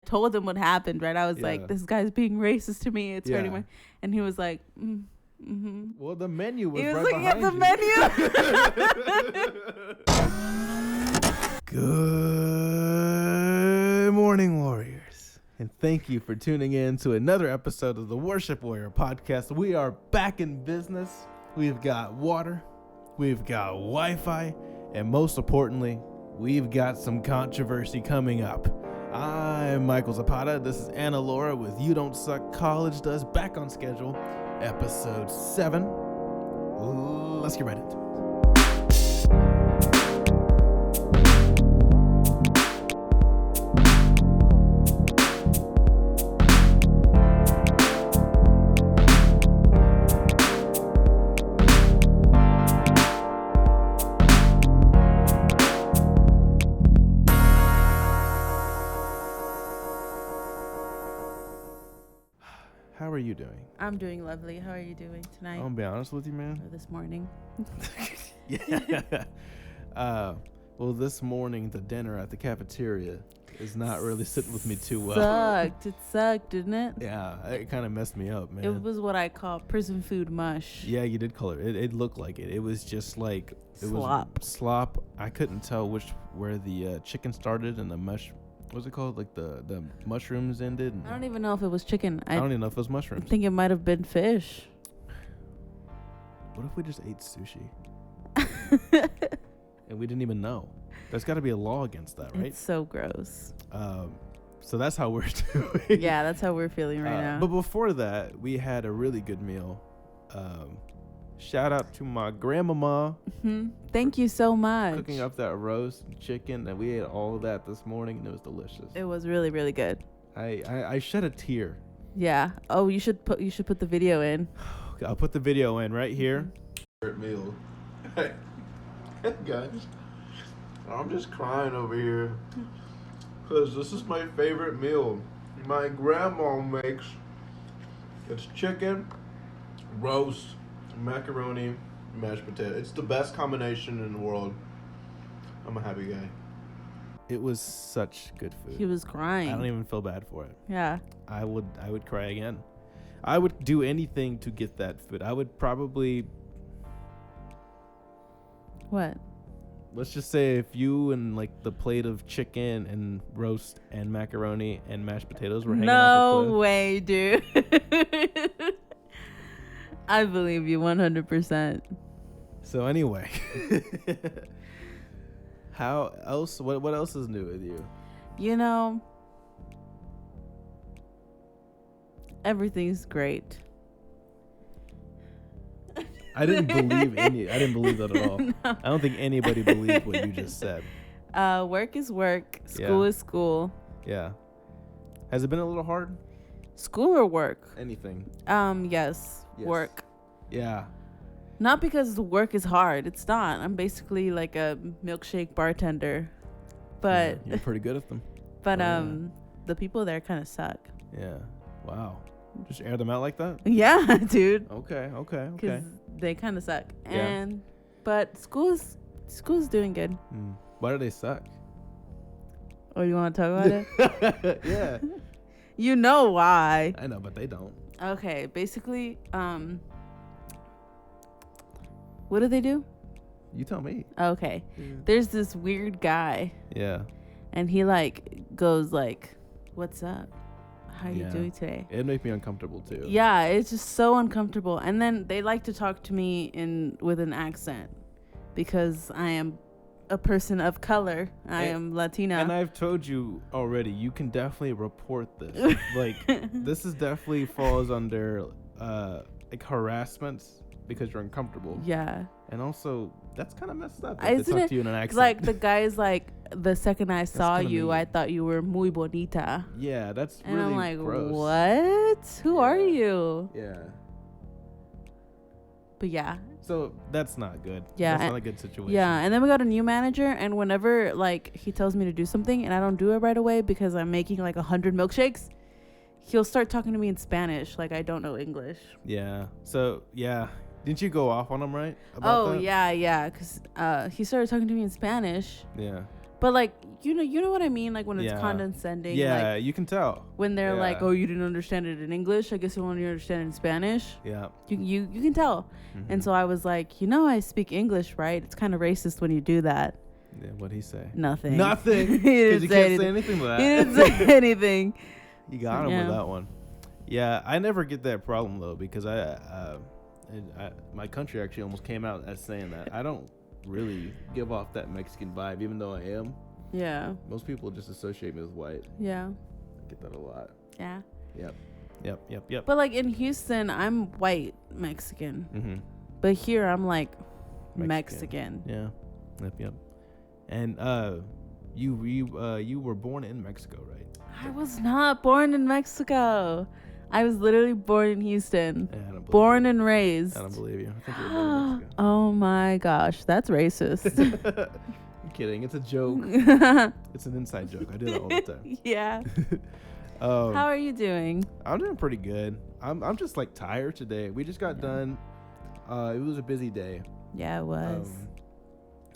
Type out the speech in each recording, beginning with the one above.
told him what happened, right? I was like, this guy's being racist to me. It's hurting my... And he was like, Well, the menu was he was right looking at behind the you. Good morning, warriors. And thank you for tuning in to another episode of the Worship Warrior podcast. We are back in business. We've got water. We've got Wi-Fi. And most importantly, we've got some controversy coming up. I'm Michael Zapata. This is Anna Laura with You Don't Suck, College Does, back on schedule. Episode 7. Let's get right into it. How are you doing? I'm doing lovely. How are you doing tonight? I'm gonna be honest with you, man. Or this morning? Yeah. Well, this morning, the dinner at the cafeteria is not really sitting with me too well. It sucked, didn't it? Yeah, it kind of messed me up, man. It was what I call prison food mush. Yeah, you did call it. It looked like it. It was just like... Slop. Slop. I couldn't tell where the chicken started and the mush... What's it called? Like the mushrooms ended? I don't even know if it was chicken. I don't even know if it was mushrooms. I think it might have been fish. What if we just ate sushi? And we didn't even know. There's got to be a law against that, right? It's so gross. So that's how we're doing. Yeah, that's how we're feeling right now. But before that, we had a really good meal. Shout out to my grandmama. Mm-hmm. Thank you so much. Cooking up that roast chicken, and we ate all of that this morning, and it was delicious. It was really, really good. I shed a tear. Yeah. Oh, you should put the video in. I'll put the video in right here. Meal. Hey guys, I'm just crying over here because this is my favorite meal. My grandma makes. It's chicken, roast, macaroni, mashed potato. It's the best combination in the world. I'm a happy guy. It was such good food. He was crying. I don't even feel bad for it. Yeah. I would cry again. I would do anything to get that food. I would probably... What? Let's just say if you and like the plate of chicken and roast and macaroni and mashed potatoes were hanging off the cliff. No way, dude. I believe you 100%. So anyway, how else? What else is new with you? You know, everything's great. I didn't believe that at all. No. I don't think anybody believed what you just said. Work is work. School is school. Yeah. Has it been a little hard? School or work? Anything. Yes. Work. Yeah. Not because the work is hard. It's not. I'm basically like a milkshake bartender. But you're pretty good at them. But the people there kind of suck. Yeah. Wow. Just air them out like that? Yeah, dude. Okay. Because they kind of suck. Yeah. But school's doing good. Why do they suck? Oh, you want to talk about it? Yeah. You know why. I know, but they don't. Okay, basically, what do they do? You tell me. Okay. Yeah. There's this weird guy. Yeah. And he like goes like, "What's up? How are you doing today?" It makes me uncomfortable too. Yeah, it's just so uncomfortable. And then they like to talk to me with an accent because I am a person of color. I am Latina. And I've told you already, you can definitely report this. Like, this is definitely falls under like harassment because you're uncomfortable. Yeah. And also, that's kind of messed up. They talk to you in an accent. Like the guy's like, the second I saw you, I thought you were muy bonita. Yeah, that's and really I'm like, gross. What? Who are you? Yeah. But yeah. So that's not good. Yeah. That's not a good situation. Yeah. And then we got a new manager, and whenever like he tells me to do something and I don't do it right away because I'm making like 100 milkshakes, he'll start talking to me in Spanish like I don't know English. Yeah. So yeah. Didn't you go off on him, right? About that? Yeah. Because he started talking to me in Spanish. Yeah. But like you know what I mean, like when it's Yeah. condescending. Yeah, Like you can tell. when they're Yeah. like, oh, you didn't understand it in English, I guess you want to understand it in Spanish. Yeah. You can tell. Mm-hmm. And so I was like, I speak English, right? It's kind of racist when you do that. Yeah, what'd he say? Nothing. Nothing. He Because didn't you say can't say anything. anything with that. He didn't say anything. You got him Yeah. with that one. Yeah, I never get that problem though, because my country actually almost came out as saying that. I don't really give off that Mexican vibe, even though I am. Yeah. Most people just associate me with white. Yeah. I get that a lot. Yeah. Yep. But like in Houston, I'm white Mexican. Mm-hmm. But here I'm like Mexican. Yeah. Yep. And you were born in Mexico, right? I was not born in Mexico. I was literally born in Houston. Yeah, I don't believe Born you. and raised. I don't believe you. I think you were born in Mexico. Oh my gosh, that's racist. I'm kidding. It's a joke. It's an inside joke. I do that all the time. Yeah. How are you doing? I'm doing pretty good. I'm just like tired today. We just got done. It was a busy day. Yeah, it was.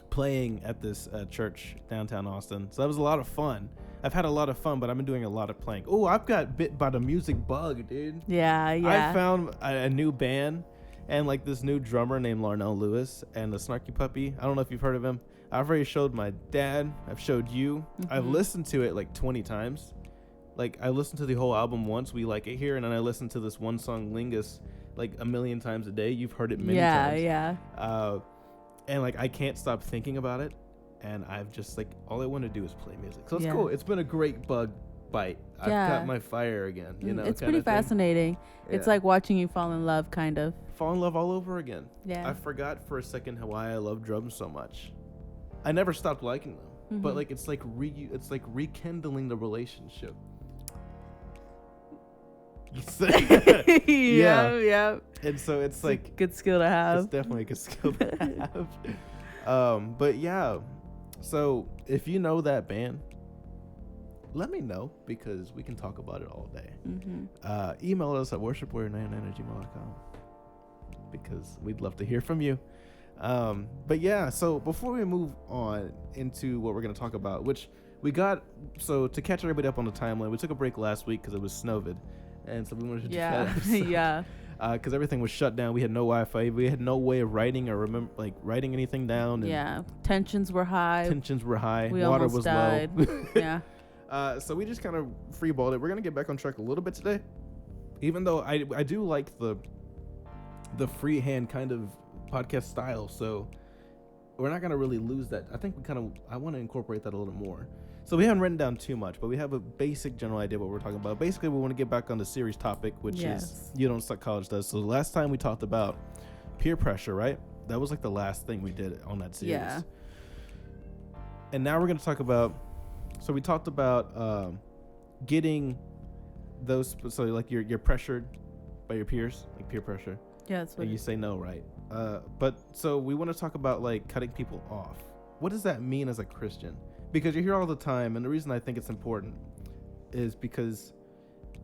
Playing at this church downtown Austin. So that was a lot of fun. I've had a lot of fun, but I've been doing a lot of playing. Oh, I've got bit by the music bug, dude. Yeah. I found a new band and like this new drummer named Larnell Lewis and the Snarky Puppy. I don't know if you've heard of him. I've already showed my dad. I've showed you. Mm-hmm. I've listened to it like 20 times. Like I listened to the whole album once. We like it here, and then I listened to this one song Lingus like a million times a day. You've heard it many times. Yeah. And like I can't stop thinking about it. And I've just like all I want to do is play music. So it's Yeah. cool. It's been a great bug bite. I've got my fire again. You know, it's pretty fascinating. Yeah. It's like watching you fall in love, kind of. Fall in love all over again. Yeah. I forgot for a second why I love drums so much. I never stopped liking them, but like it's like rekindling the relationship. Yeah. And so it's like a good skill to have. It's definitely a good skill to have. But yeah. So if you know that band, let me know because we can talk about it all day. Email us at worshipwarrior99@gmail.com because we'd love to hear from you. But yeah, so before we move on into what we're going to talk about, which we got, so to catch everybody up on the timeline, we took a break last week because it was snowvid. And so we wanted to do that episode. Yeah. Because everything was shut down. We had no Wi-Fi. We had no way of writing or writing anything down. And tensions were high. We Water almost was died. low. Yeah. So we just kind of freeballed it. We're gonna get back on track a little bit today, even though I do like the freehand kind of podcast style. So we're not gonna really lose that. I think I want to incorporate that a little more. So we haven't written down too much, but we have a basic general idea what we're talking about. Basically, we want to get back on the series topic, which is You Don't Suck, College Does. So the last time we talked about peer pressure, right? That was like the last thing we did on that series. Yeah. And now we're going to talk about, so we talked about getting those, so like you're pressured by your peers, like peer pressure. Yeah, that's what and you say no, right? But so we want to talk about like cutting people off. What does that mean as a Christian? Because you hear all the time, and the reason I think it's important is because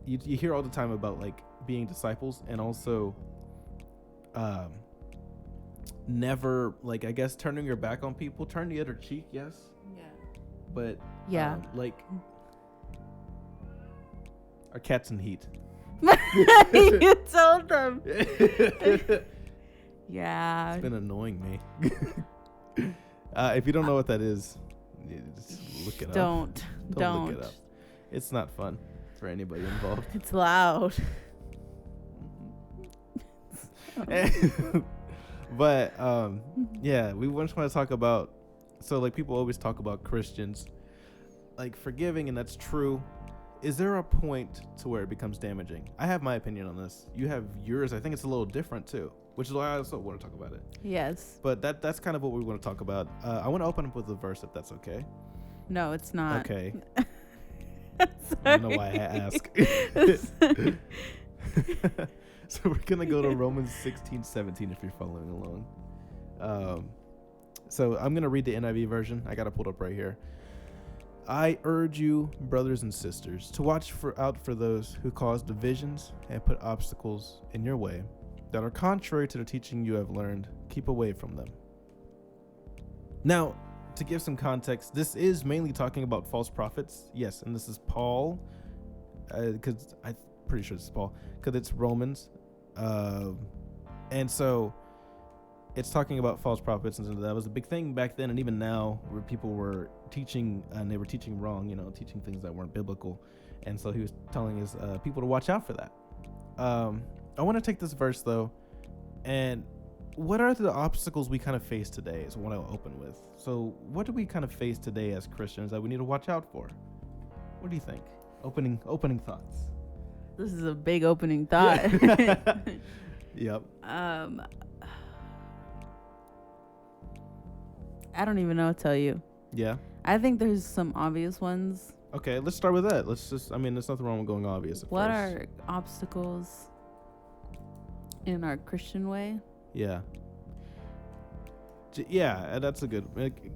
you hear all the time about like being disciples and also never, like, I guess turning your back on people, turn the other cheek, yes. Yeah. But like our cat's in heat. You told them. Yeah. It's been annoying me. If you don't know what that is, just look it up. Don't Look it up. It's not fun for anybody involved. It's loud. But yeah, we just want to talk about, so like people always talk about Christians like forgiving, and that's true. Is there a point to where it becomes damaging? I have my opinion on this. You have yours. I think it's a little different too, which is why I also want to talk about it. Yes. But that's kind of what we want to talk about. I want to open up with a verse, if that's okay. No, it's not. Okay. I don't know why I ask. So we're going to go to Romans 16:17 if you're following along. So I'm going to read the NIV version. I got it pulled up right here. I urge you, brothers and sisters, to watch out for those who cause divisions and put obstacles in your way that are contrary to the teaching you have learned. Keep away from them. Now, to give some context, this is mainly talking about false prophets. Yes, and this is Paul, because I'm pretty sure this is Paul, because it's Romans. And so it's talking about false prophets, and so that was a big thing back then, and even now, where people were teaching, and they were teaching wrong, teaching things that weren't biblical. And so he was telling his people to watch out for that. I want to take this verse, though, and what are the obstacles we kind of face today is what I'll open with. So what do we kind of face today as Christians that we need to watch out for? What do you think? Opening thoughts. This is a big opening thought. Yep. I don't even know what to tell you. Yeah. I think there's some obvious ones. Okay, let's start with that. There's nothing wrong with going obvious at what first. are obstacles in our Christian way? Yeah. Yeah, that's a good,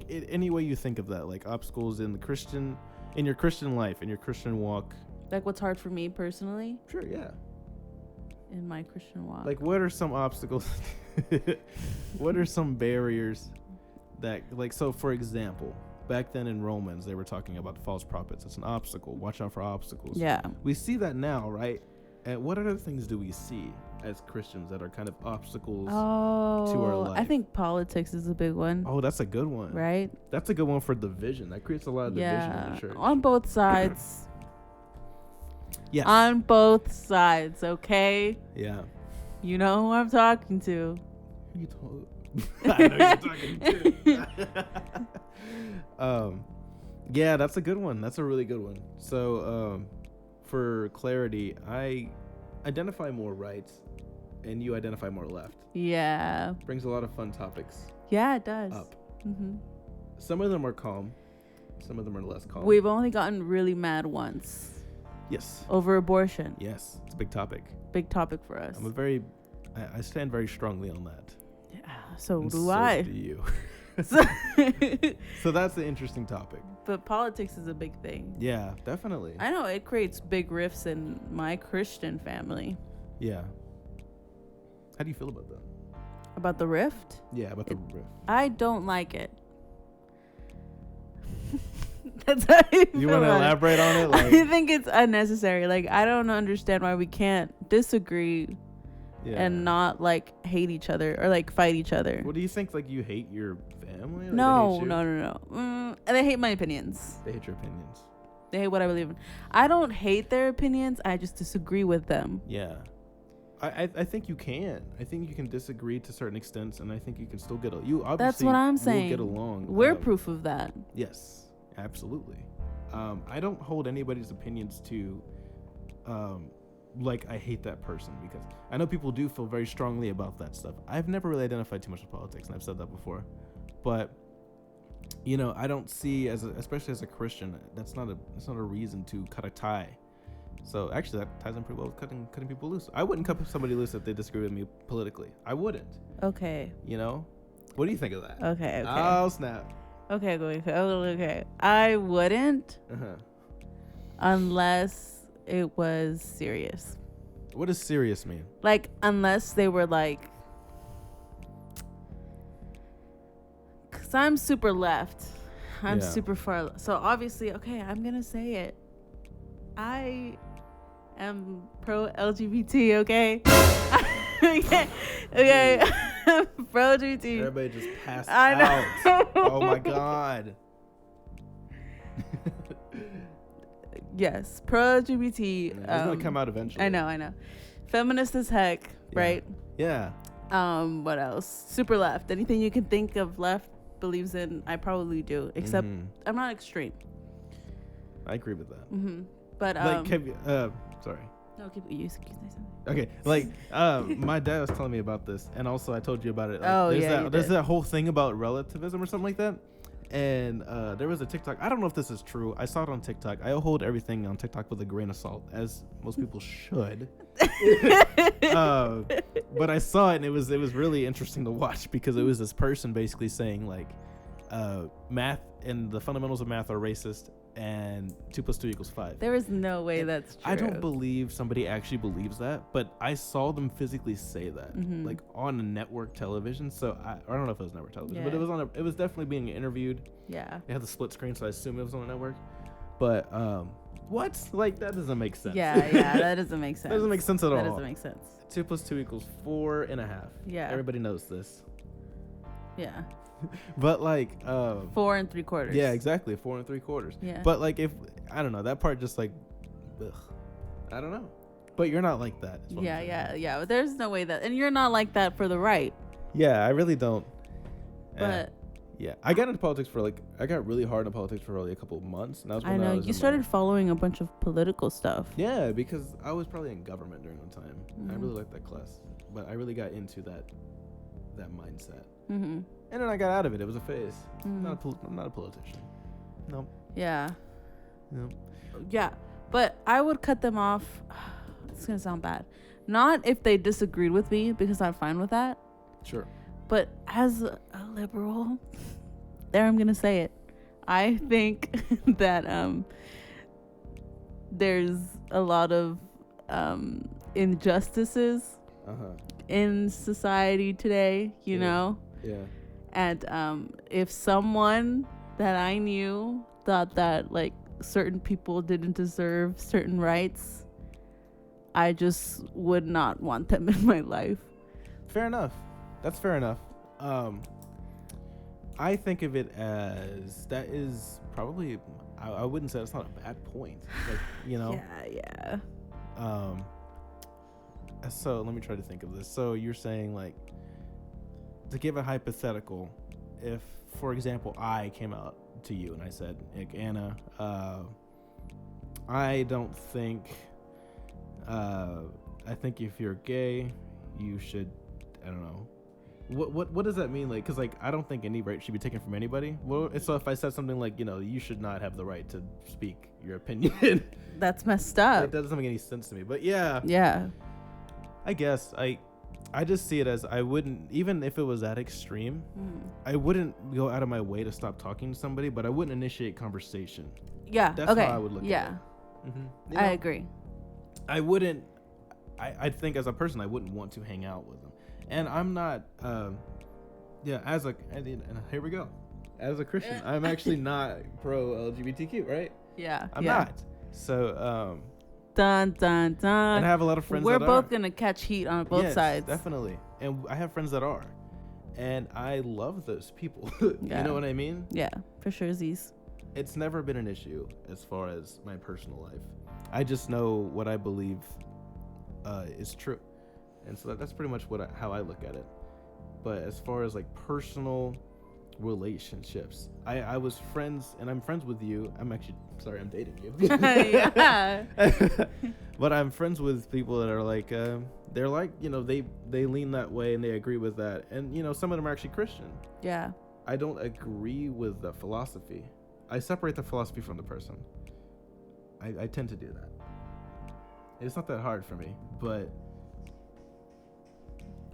any way you think of that, like obstacles in your Christian life, in your Christian walk. Like what's hard for me personally? Sure, yeah. In my Christian walk. Like what are some obstacles? What are some barriers that, like, so for example, back then in Romans, they were talking about false prophets. It's an obstacle. Watch out for obstacles. Yeah. We see that now, right? And what other things do we see as Christians that are kind of obstacles to our life? I think politics is a big one. Oh, that's a good one. Right? That's a good one for division. That creates a lot of division in the church. On both sides. Yes. On both sides, okay? Yeah. You know who I'm talking to. Who you talking? I know you're talking to. Yeah, that's a good one. That's a really good one. So, for clarity, I identify more right, and you identify more left. Yeah. Brings a lot of fun topics. Yeah, it does. Up. Mm-hmm. Some of them are calm. Some of them are less calm. We've only gotten really mad once. Yes. Over abortion. Yes, it's a big topic. Big topic for us. I stand very strongly on that. Yeah, so And do so I. do you. So So that's an interesting topic. But politics is a big thing. Yeah, definitely. I know it creates big rifts in my Christian family. Yeah. How do you feel about that? About the rift? Yeah, about the rift. I don't like it. That's how You want to elaborate on it? Like, I think it's unnecessary. Like, I don't understand why we can't disagree and not like hate each other or like fight each other. What do you think? Like, you hate your family? Like, No. They hate my opinions. They hate your opinions. They hate what I believe in. I don't hate their opinions. I just disagree with them. Yeah. I think you can. I think you can disagree to certain extents, and I think you can still get That's what I'm saying. Get along. We're proof of that. Yes, absolutely. I don't hold anybody's opinions to, like, I hate that person, because I know people do feel very strongly about that stuff. I've never really identified too much with politics, and I've said that before, but I don't see, especially as a Christian, that's not a reason to cut a tie. So actually, that ties in pretty well with cutting people loose. I wouldn't cut somebody loose if they disagree with me politically. I wouldn't. Okay. What do you think of that? Okay. Oh, snap. Okay. I wouldn't unless it was serious. What does serious mean? Like, unless they were like, because I'm super left. I'm super far. So obviously, okay, I'm going to say it. I am pro LGBT, okay? okay. Pro LGBT. Everybody just passed out. Oh my God. Yes, pro LGBT. It's gonna come out eventually. I know. Feminist as heck, right? Yeah. What else? Super left. Anything you can think of left believes in, I probably do. Except I'm not extreme. I agree with that. But like, sorry. No, keep you say something. Okay, like my dad was telling me about this, and also I told you about it. Like, there's that whole thing about relativism or something like that, and there was a TikTok. I don't know if this is true. I saw it on TikTok. I hold everything on TikTok with a grain of salt, as most people should. But I saw it, and it was really interesting to watch, because it was this person basically saying, like, math and the fundamentals of math are racist, and 2 + 2 = 5. There is no way that's true. I don't believe somebody actually believes that, but I saw them physically say that, like on a network television. So I don't know if it was network television, but it was definitely being interviewed. Yeah. It had the split screen, so I assume it was on a network. But what? Like, that doesn't make sense. Yeah, that doesn't make sense. That doesn't make sense at all. That doesn't make sense. 2 + 2 = 4.5. Yeah. Everybody knows this. Yeah. But like 4 3/4. Yeah, exactly. 4 3/4. Yeah. But like, if I don't know, that part just like, ugh, I don't know. But you're not like that. Yeah. But there's no way that, and you're not like that for the right. Yeah, I really don't. But yeah, I got into politics I got really hard into politics for really a couple of months. And that was when I know you started following a bunch of political stuff. Yeah, because I was probably in government during the time. I really liked that class, but I really got into that mindset. And then I got out of it. It was a phase. I'm not a politician. No. Yeah. No. Yeah, but I would cut them off. It's gonna sound bad. Not if they disagreed with me, because I'm fine with that. Sure. But as a liberal, there I'm gonna say it. I think that there's a lot of injustices in society today. You know. Yeah. And if someone that I knew thought that like certain people didn't deserve certain rights, I just would not want them in my life. Fair enough. That's fair enough. I think of it as that is probably, I wouldn't say that's not a bad point. Like, you know? Yeah. So let me try to think of this. So you're saying, like, to give a hypothetical, if, for example, I came out to you and I said, Anna, I don't think, I think if you're gay, you should, I don't know. What does that mean? Like, because, like, I don't think any right should be taken from anybody. Well, so if I said something like, you know, you should not have the right to speak your opinion. That's messed up. That doesn't make any sense to me. But yeah. Yeah. I guess I just see it as I wouldn't, even if it was that extreme, I wouldn't go out of my way to stop talking to somebody, but I wouldn't initiate conversation. Yeah. That's okay. how I would look at it. You know, I agree. I wouldn't, I think as a person, I wouldn't want to hang out with them. And I'm not, and here we go. As a Christian, I'm actually not pro LGBTQ, right? Yeah. I'm not. So, dun. And I have a lot of friends We're that both are. gonna catch heat on both sides. Definitely. And I have friends that are. And I love those people. Yeah. You know what I mean? Yeah, for sure, Z's. It's never been an issue as far as my personal life. I just know what I believe is true. And so that's pretty much how I look at it. But as far as like personal relationships, I was friends, and I'm friends with you. I'm dating you. Yeah. But I'm friends with people that are like, they're like, you know, they lean that way and they agree with that. And, you know, some of them are actually Christian. Yeah. I don't agree with the philosophy. I separate the philosophy from the person. I tend to do that. It's not that hard for me, but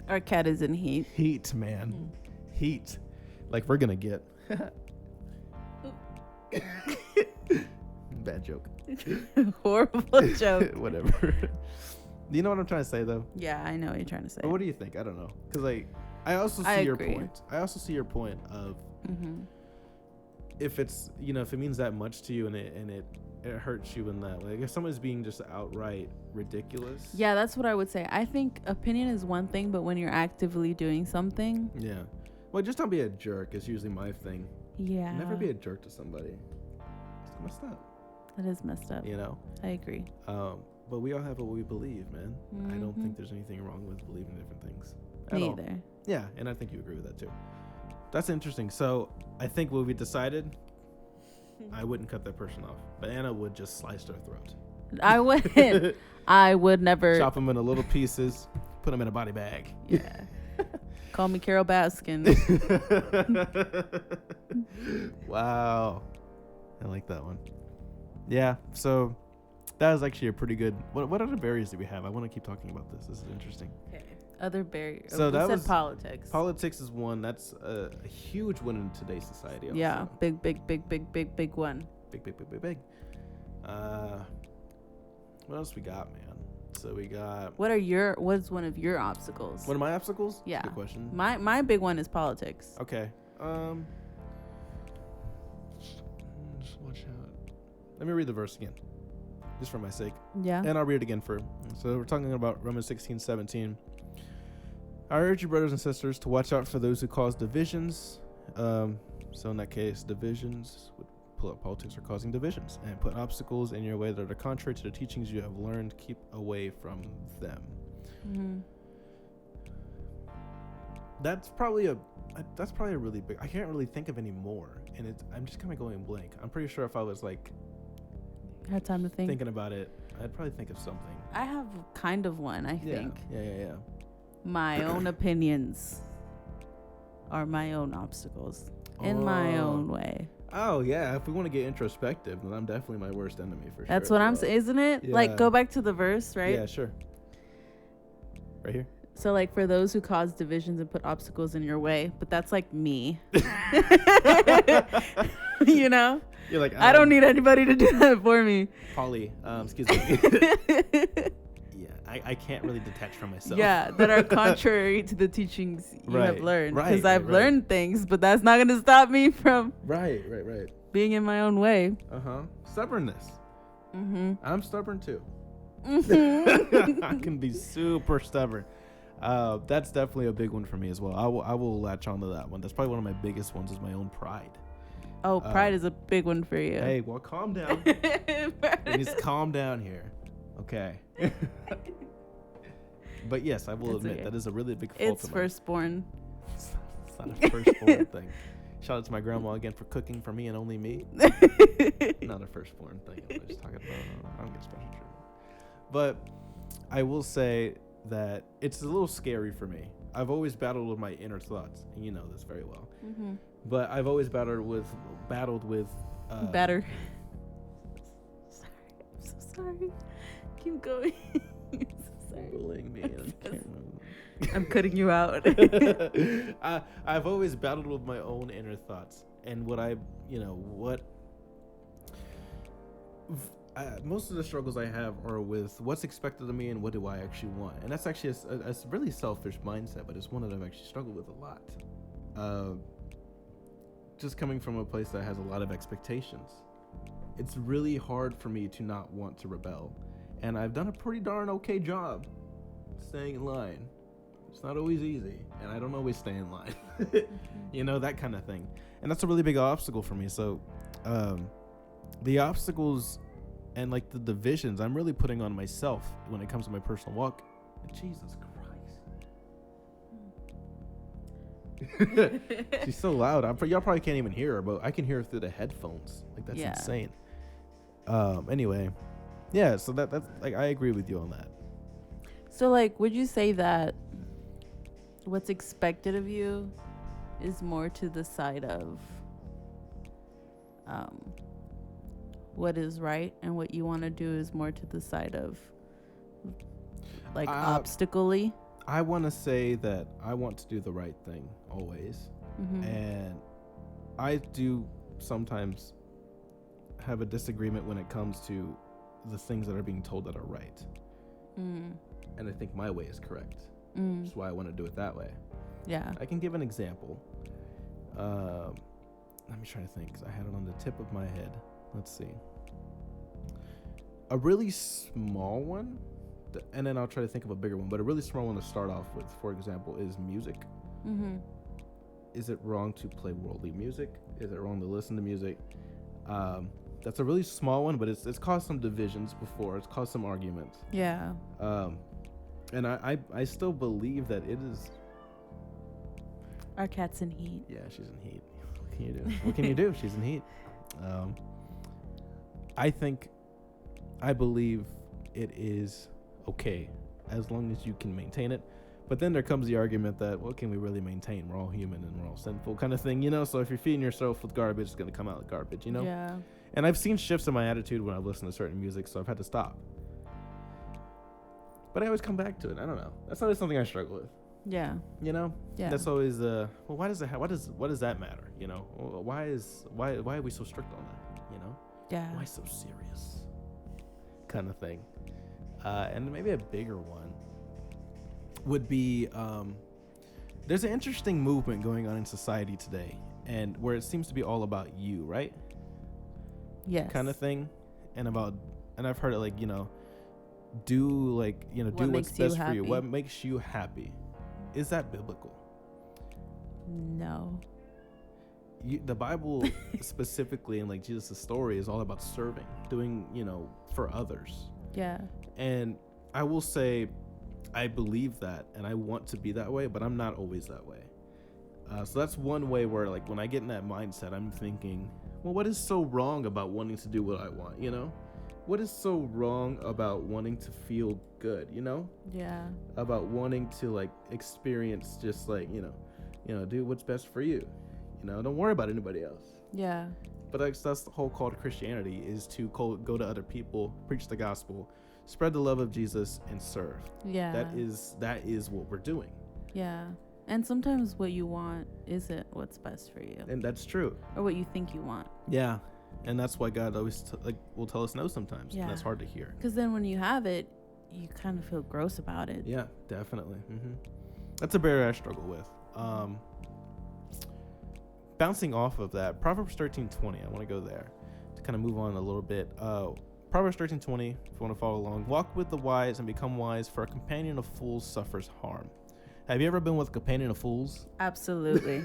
our cat is in heat. Heat, man. Heat. Like we're gonna get. Bad joke. Horrible joke. Whatever. You know what I'm trying to say, though? Yeah, I know what you're trying to say. But what do you think? I don't know. Because, like, I also see your point. I also see your point of if it's, you know, if it means that much to you and it hurts you in that way. Like, if someone's being just outright ridiculous. Yeah, that's what I would say. I think opinion is one thing, but when you're actively doing something. Yeah. Well, just don't be a jerk is usually my thing. Yeah. Never be a jerk to somebody. It's messed up. That is messed up. You know? I agree. But we all have what we believe, man. I don't think there's anything wrong with believing different things. Me either. Yeah, and I think you agree with that too. That's interesting. So I think what we decided, I wouldn't cut that person off, but Anna would just slice their throat. I wouldn't. I would never. Chop them into little pieces, put them in a body bag. Yeah. Call me Carol Baskin. Wow. I like that one. Yeah, so that was actually a pretty good. What other barriers do we have? I want to keep talking about this. This is interesting. Okay. Other barriers. So that was politics. Politics is one. That's a huge one in today's society. Also. Yeah, big one. Big. What else we got, man? So we got. What's one of your obstacles? What are my obstacles? Yeah. Good question. My big one is politics. Okay. Just watch out. Let me read the verse again, just for my sake. Yeah. And I'll read it again so we're talking about Romans 16:17. I urge you, brothers and sisters, to watch out for those who cause divisions. So in that case, divisions would pull up politics are causing divisions and put obstacles in your way that are contrary to the teachings you have learned. Keep away from them. Mm-hmm. That's probably a really big. I can't really think of any more, and I'm just kind of going blank. I'm pretty sure if I was like had time to think, thinking about it, I'd probably think of something. I have kind of one. I think. Yeah. My own opinions are my own obstacles in my own way. Oh yeah, if we want to get introspective, then I'm definitely my worst enemy for sure. That's what I'm saying, isn't it? Yeah. Like, go back to the verse, right? Yeah, sure. Right here. So, like, for those who cause divisions and put obstacles in your way, but that's like me. You know? You're like, I don't need anybody to do that for me. Polly, excuse me. Yeah, I can't really detach from myself. Yeah, that are contrary to the teachings you have learned. Because I've learned things, but that's not going to stop me from Right. being in my own way. Stubbornness. Mm-hmm. I'm stubborn too. Mm-hmm. I can be super stubborn. That's definitely a big one for me as well. I will latch on to that one. That's probably one of my biggest ones, is my own pride. Oh, pride is a big one for you. Hey, well, calm down. Please calm down here. Okay. But yes, I will admit that is a really big fault. It's firstborn. It's not a firstborn thing. Shout out to my grandma again for cooking for me and only me. Not a firstborn thing. I'm just talking about. I don't get special treatment. But I will say that it's a little scary for me. I've always battled with my inner thoughts, and you know this very well. Mm-hmm. But I've always battled with. Better. Sorry, I'm so sorry. Keep going. I'm so sorry. Bullying me. I'm cutting you out. I've always battled with my own inner thoughts, and most of the struggles I have are with what's expected of me and what do I actually want. And that's actually a really selfish mindset, but it's one that I've actually struggled with a lot. Just coming from a place that has a lot of expectations, it's really hard for me to not want to rebel. And I've done a pretty darn okay job staying in line. It's not always easy, and I don't always stay in line. That kind of thing. And that's a really big obstacle for me. So the obstacles and like the divisions I'm really putting on myself when it comes to my personal walk. Jesus Christ. She's so loud. Y'all probably can't even hear her, but I can hear her through the headphones. Like, that's insane. Anyway, yeah, so that's like, I agree with you on that. So, like, would you say that what's expected of you is more to the side of what is right, and what you want to do is more to the side of like obstacle-y? I want to say that I want to do the right thing always. Mm-hmm. And I do sometimes have a disagreement when it comes to the things that are being told that are right. Mm. And I think my way is correct. Which is why I want to do it that way. Yeah. I can give an example. Let me try to think, because I had it on the tip of my head. Let's see. A really small one, and then I'll try to think of a bigger one, but a really small one to start off with, for example, is music. Mm-hmm. Is it wrong to play worldly music? Is it wrong to listen to music? That's a really small one, but it's caused some divisions before. It's caused some arguments. Yeah. And I still believe that it is. Our cat's in heat. Yeah, she's in heat. What can you do? What can you do? She's in heat. I believe it is okay as long as you can maintain it. But then there comes the argument that, well, can we really maintain? We're all human and we're all sinful kind of thing, So if you're feeding yourself with garbage, it's going to come out with garbage, Yeah. And I've seen shifts in my attitude when I've listened to certain music, so I've had to stop. But I always come back to it. I don't know. That's always something I struggle with. Yeah. Yeah. That's always well, what does that matter? Why are we so strict on that? Yeah. Why so serious? Kind of thing. And maybe a bigger one would be there's an interesting movement going on in society today, and where it seems to be all about you, right? Yes. Kind of thing. And I've heard it like, do like, do what's best for you. What makes you happy? Is that biblical? No. The Bible specifically, and like Jesus' story, is all about serving, doing, for others. Yeah. And I will say, I believe that, and I want to be that way, but I'm not always that way. So that's one way where, like, when I get in that mindset, I'm thinking, well, what is so wrong about wanting to do what I want, What is so wrong about wanting to feel good, Yeah. About wanting to, like, experience just, like, do what's best for you. Don't worry about anybody else. Yeah. But that's the whole call to Christianity, is to go to other people, preach the gospel, spread the love of Jesus, and serve. Yeah. That is what we're doing. Yeah. And sometimes what you want isn't what's best for you. And that's true. Or what you think you want. Yeah. And that's why God always will tell us no sometimes. Yeah. And that's hard to hear. Because then when you have it, you kind of feel gross about it. Yeah, definitely. That's a barrier I struggle with. Bouncing off of that, Proverbs 13:20, I want to go there to kind of move on a little bit. Proverbs 13:20, if you want to follow along. Walk with the wise and become wise, for a companion of fools suffers harm. Have you ever been with a companion of fools? Absolutely.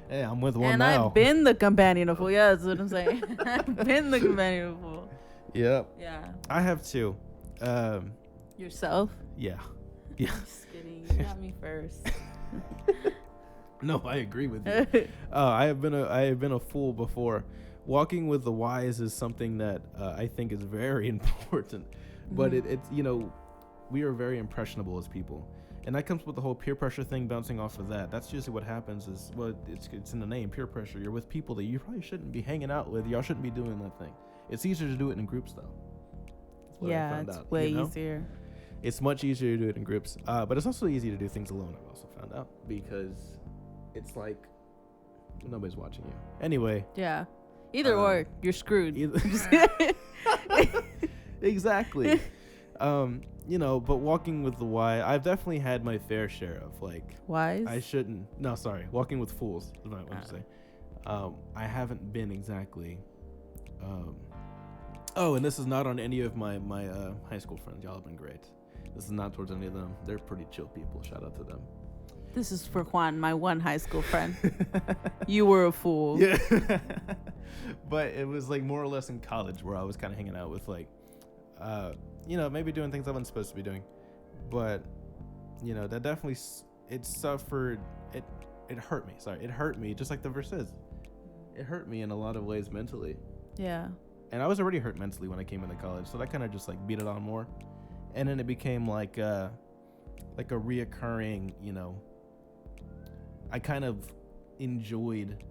Hey, I'm with one and now. I've been the companion of fool. Yeah, that's what I'm saying. I've been the companion of fool. Yep. Yeah. I have too. Yourself? Yeah. Just kidding. You got me first. No, I agree with you. I have been a fool before. Walking with the wise is something that I think is very important. But it's we are very impressionable as people. And that comes with the whole peer pressure thing, bouncing off of that. That's usually what happens is, well, it's in the name, peer pressure. You're with people that you probably shouldn't be hanging out with. Y'all shouldn't be doing that thing. It's easier to do it in groups, though. Yeah, it's way easier. It's much easier to do it in groups. But it's also easy to do things alone, I've also found out. Because it's like nobody's watching you. Anyway. Yeah. Either or, you're screwed. Exactly. But walking with the wise, I've definitely had my fair share of, like, wise. Walking with fools is what I want to say. I haven't been exactly. And this is not on any of my high school friends. Y'all have been great. This is not towards any of them. They're pretty chill people. Shout out to them. This is for Juan, my one high school friend. You were a fool. Yeah. But it was like more or less in college where I was kind of hanging out with, like, maybe doing things I wasn't supposed to be doing. But, that definitely, it hurt me. Sorry, it hurt me, just like the verse says. It hurt me in a lot of ways mentally. Yeah. And I was already hurt mentally when I came into college, so that kind of just, like, beat it on more. And then it became like a reoccurring, I kind of enjoyed,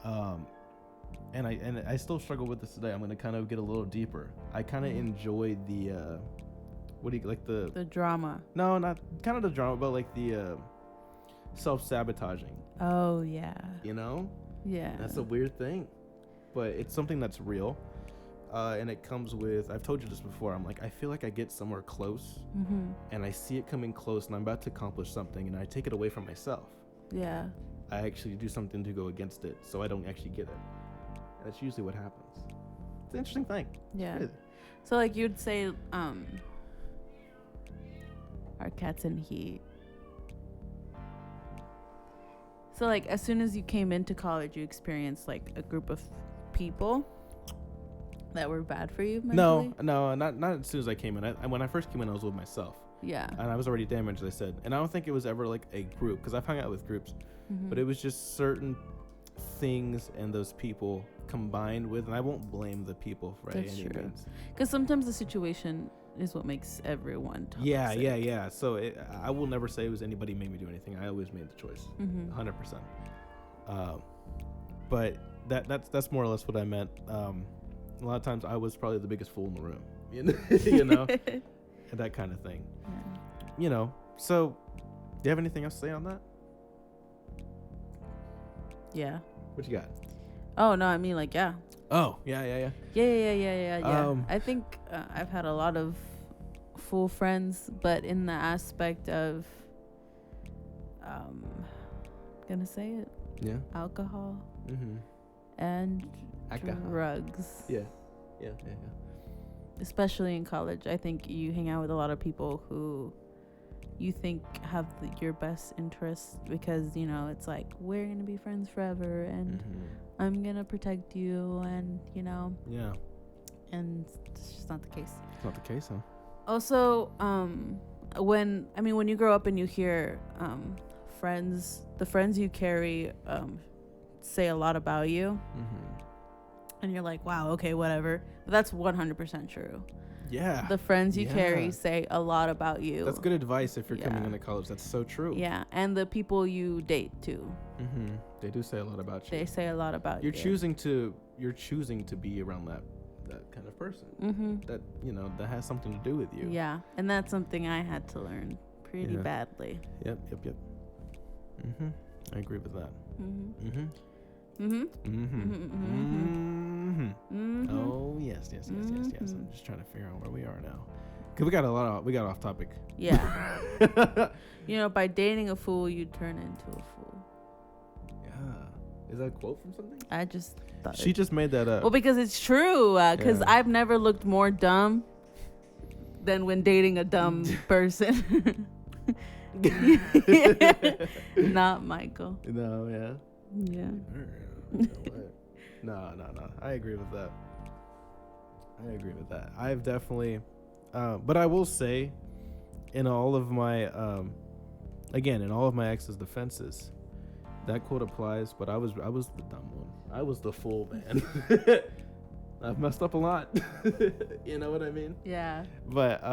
and I still struggle with this today. I'm going to kind of get a little deeper. I kind of enjoyed the, the drama. No, not kind of the drama, but like the self-sabotaging. Oh, yeah. Yeah. That's a weird thing, but it's something that's real. And it comes with, I've told you this before, I'm like, I feel like I get somewhere close, and I see it coming close, and I'm about to accomplish something, and I take it away from myself. Yeah. I actually do something to go against it, so I don't actually get it. And that's usually what happens. It's an interesting thing. Yeah. Really. So, like, you'd say, our cat's in heat. So, like, as soon as you came into college, you experienced, like, a group of people that were bad for you mentally? No, not as soon as I came in. When I first came in, I was with myself. Yeah. And I was already damaged, as I said. And I don't think it was ever like a group, because I've hung out with groups, but it was just certain things and those people combined with, and I won't blame the people for any means. Because sometimes the situation is what makes everyone toxic. Yeah. So I will never say it was anybody made me do anything. I always made the choice, 100%. But that's more or less what I meant. A lot of times I was probably the biggest fool in the room, and that kind of thing. Yeah. So do you have anything else to say on that? Yeah. What you got? Oh, no, I mean, like, yeah. Oh, yeah. Yeah. I think I've had a lot of fool friends, but in the aspect of, gonna say it. Yeah. Alcohol. Mm-hmm. And Alcohol. drugs. Yeah. Especially in college, I think you hang out with a lot of people who you think have your best interests because, you know, it's like, we're going to be friends forever and I'm going to protect you and, you know. Yeah. And it's just not the case. It's not the case, huh? Also, when you grow up and you hear the friends you carry say a lot about you. And you're like, wow, okay, whatever. But that's 100% true. Yeah. The friends you carry say a lot about you. That's good advice if you're coming into college. That's so true. Yeah, and the people you date too. They do say a lot about you. They say a lot about you. You're choosing to be around that kind of person. That, you know, that has something to do with you. Yeah, and that's something I had to learn pretty badly. Yep. I agree with that. Oh yes. I'm just trying to figure out where we are now, cause we got off topic. Yeah. You know, by dating a fool, you turn into a fool. Yeah. Is that a quote from something? I just thought she just made that up. Well, because it's true. Because I've never looked more dumb than when dating a dumb person. Not Michael. No. Yeah. No. I agree with that. I've definitely, but I will say, in all of my ex's defenses, that quote applies. But I was the dumb one. I was the fool, man. I've messed up a lot. You know what I mean? Yeah. But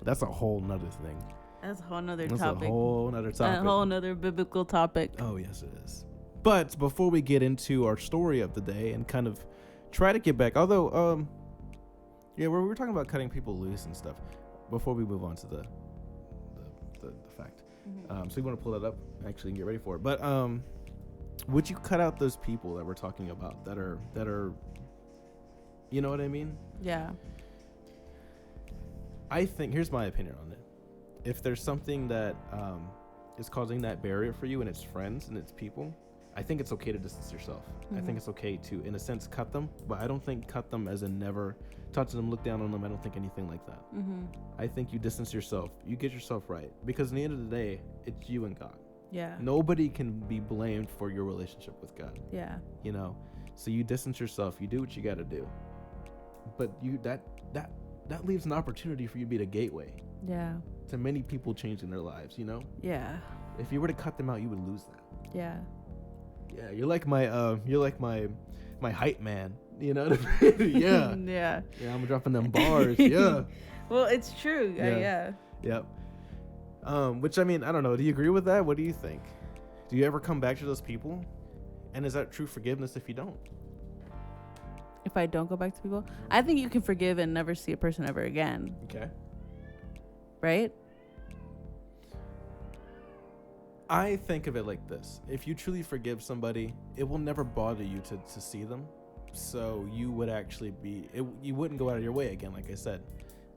that's a whole nother thing. That's a whole nother topic. A whole nother biblical topic. Oh yes, it is. But before we get into our story of the day and kind of try to get back, although, we were talking about cutting people loose and stuff. Before we move on to the fact, so you want to pull that up actually and get ready for it. But would you cut out those people that we're talking about that are, you know what I mean? Yeah. I think here's my opinion on it. If there's something that is causing that barrier for you and it's friends and it's people, I think it's okay to distance yourself. I think it's okay to, in a sense, cut them, but I don't think cut them as in never touch them, look down on them. I don't think anything like that. I think you distance yourself. You get yourself right, because in the end of the day, it's you and God. Yeah. Nobody can be blamed for your relationship with God. Yeah. You know, so you distance yourself. You do what you got to do, but that leaves an opportunity for you to be the gateway. Yeah. To many people changing their lives. You know. Yeah. If you were to cut them out, you would lose that. Yeah. Yeah, you're like my hype man, you know what I mean? Yeah. Yeah. Yeah, I'm dropping them bars. Yeah. Well, it's true. Yeah. Yep. Which, I mean, I don't know. Do you agree with that? What do you think? Do you ever come back to those people? And is that true forgiveness if you don't? If I don't go back to people, I think you can forgive and never see a person ever again. Okay. Right? I think of it like this. If you truly forgive somebody, it will never bother you to see them. So you would actually you wouldn't go out of your way again, like I said.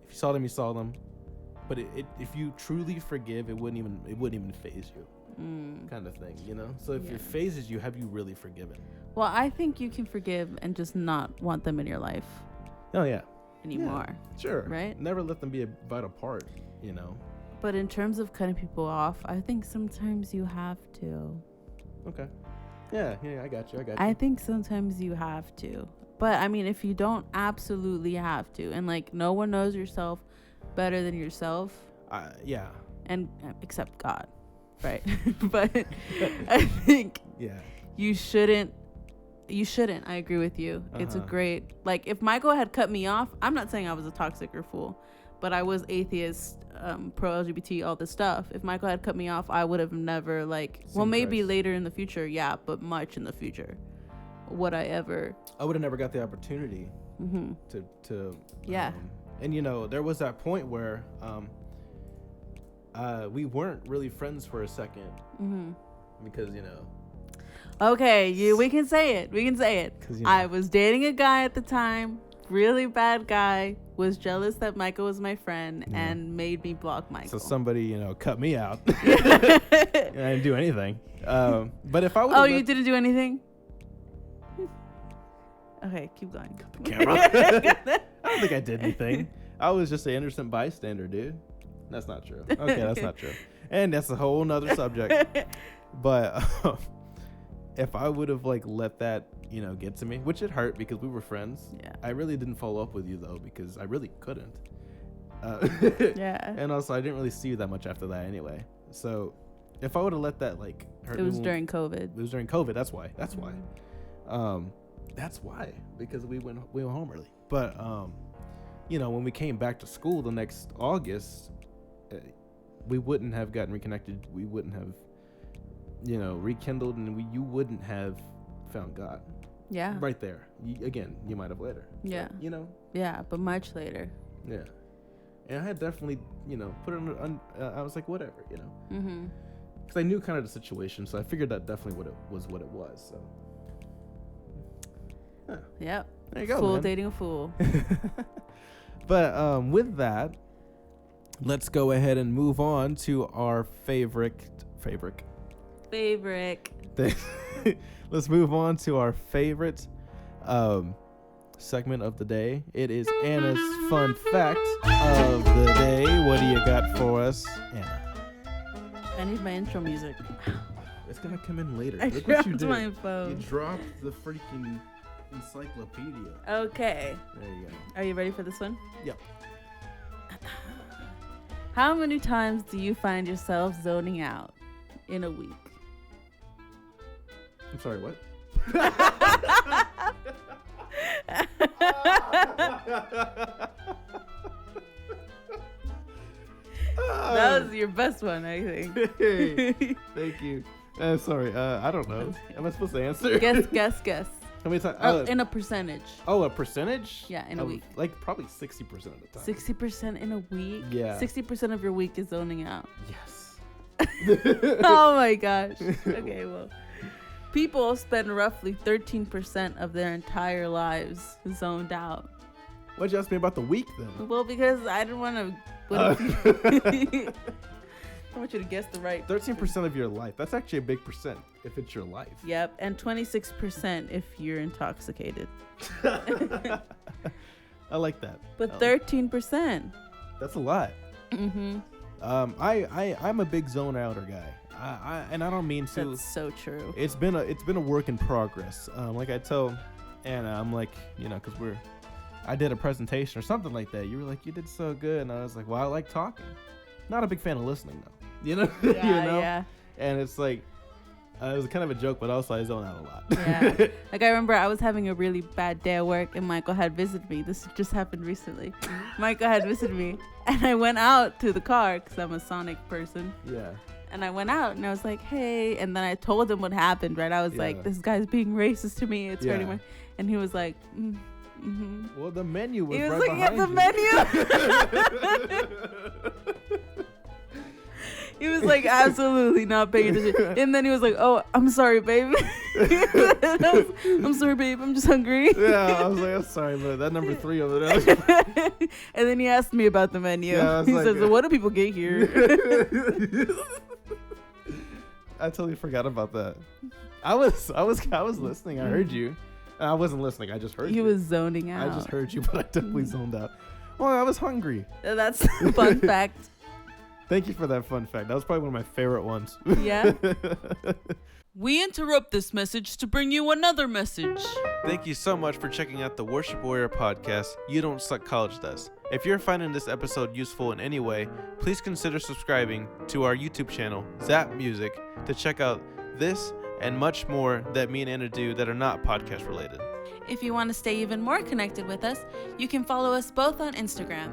If you saw them, you saw them. But if you truly forgive, it wouldn't even faze you. Kind of thing, you know? So if it phases you, have you really forgiven? Well, I think you can forgive and just not want them in your life. Oh, yeah. Anymore. Yeah, sure. Right? Never let them be a vital part, you know? But in terms of cutting people off, I think sometimes you have to. Okay. Yeah, I got you. I think sometimes you have to. But, I mean, if you don't absolutely have to, and, like, no one knows yourself better than yourself. Yeah. And except God, right? But I think you shouldn't. I agree with you. It's a great, like, if Michael had cut me off, I'm not saying I was a toxic or fool, but I was atheist, pro LGBT, all this stuff. If Michael had cut me off, I would have never, like, maybe later in the future, but much in the future, would I would have never got the opportunity to and, you know, there was that point where we weren't really friends for a second because, you know. Okay, we can say it. We can say it. You know. I was dating a guy at the time. Really bad guy. Was jealous that Michael was my friend and made me block Michael. So somebody, cut me out. I didn't do anything. But if I would. Oh, you didn't do anything? Okay, keep going. Got the camera. I don't think I did anything. I was just an innocent bystander, dude. That's not true. Okay, that's not true. And that's a whole nother subject. But if I would have let that, get to me, which it hurt because we were friends. Yeah. I really didn't follow up with you though because I really couldn't. Yeah. And also I didn't really see you that much after that anyway. So if I would have let that hurt it was me during COVID. It was during COVID. That's why. That's why. That's why, because we went home early. But when we came back to school the next August, we wouldn't have gotten reconnected. We wouldn't have, rekindled, and you wouldn't have found God. Yeah. Right there. You might have later. Yeah. So, Yeah, but much later. Yeah. And I had definitely, put it on. I was like, whatever, Mm-hmm. because I knew kind of the situation, so I figured that definitely what it was. So. Huh. Yep. There you go, Fool man. dating a fool. But with that, let's go ahead and move on to our favorite. Let's move on to our favorite segment of the day. It is Anna's fun fact of the day. What do you got for us, Anna? I need my intro music. It's gonna come in later. I Look what you dropped did. my phone. You dropped the freaking encyclopedia. Okay. There you go. Are you ready for this one? Yep. How many times do you find yourself zoning out in a week? I'm sorry, what? That was your best one, I think. Hey, thank you. Sorry, I don't know. Am I supposed to answer? Guess. How many times? In a percentage. Oh, a percentage? Yeah, in a week. Probably 60% of the time. 60% in a week? Yeah. 60% of your week is zoning out. Yes. Oh my gosh. Okay, well. People spend roughly 13% of their entire lives zoned out. Why'd you ask me about the week then? Well, because I didn't want to. I want you to guess the right. 13% of your life. That's actually a big percent if it's your life. Yep, and 26% if you're intoxicated. I like that. But 13%. That's a lot. Mm-hmm. I'm a big zone outer guy. And I don't mean to. That's so true. It's been a work in progress. Like I tell Anna, I'm like, because I did a presentation or something like that. You were like, you did so good, and I was like, well, I like talking. Not a big fan of listening though. Yeah, yeah. And it's like, it was kind of a joke, but also I zone out a lot. Yeah. Like I remember I was having a really bad day at work, and Michael had visited me. This just happened recently. Michael had visited me, and I went out to the car because I'm a Sonic person. Yeah. And I went out and I was like, hey. And then I told him what happened, right? I was like, this guy's being racist to me. It's hurting my. And he was like, mm-hmm. Well, the menu was, he was right looking at behind the menu. He was like, absolutely not paying attention. And then he was like, oh, I'm sorry, babe. I'm sorry, babe. I'm just hungry. Yeah, I was like, I'm sorry, but that number 3 over there. And then he asked me about the menu. Yeah, he says, well, what do people get here? I totally forgot about that. I was listening. I heard you. I wasn't listening. I just heard you. He was zoning out. I just heard you, but I definitely zoned out. Well, I was hungry. That's a fun fact. Thank you for that fun fact. That was probably one of my favorite ones. Yeah. We interrupt this message to bring you another message. Thank you so much for checking out the Worship Warrior podcast, You Don't Suck, College Does. If you're finding this episode useful in any way, please consider subscribing to our YouTube channel, Zap Music, to check out this and much more that me and Anna do that are not podcast related. If you want to stay even more connected with us, you can follow us both on Instagram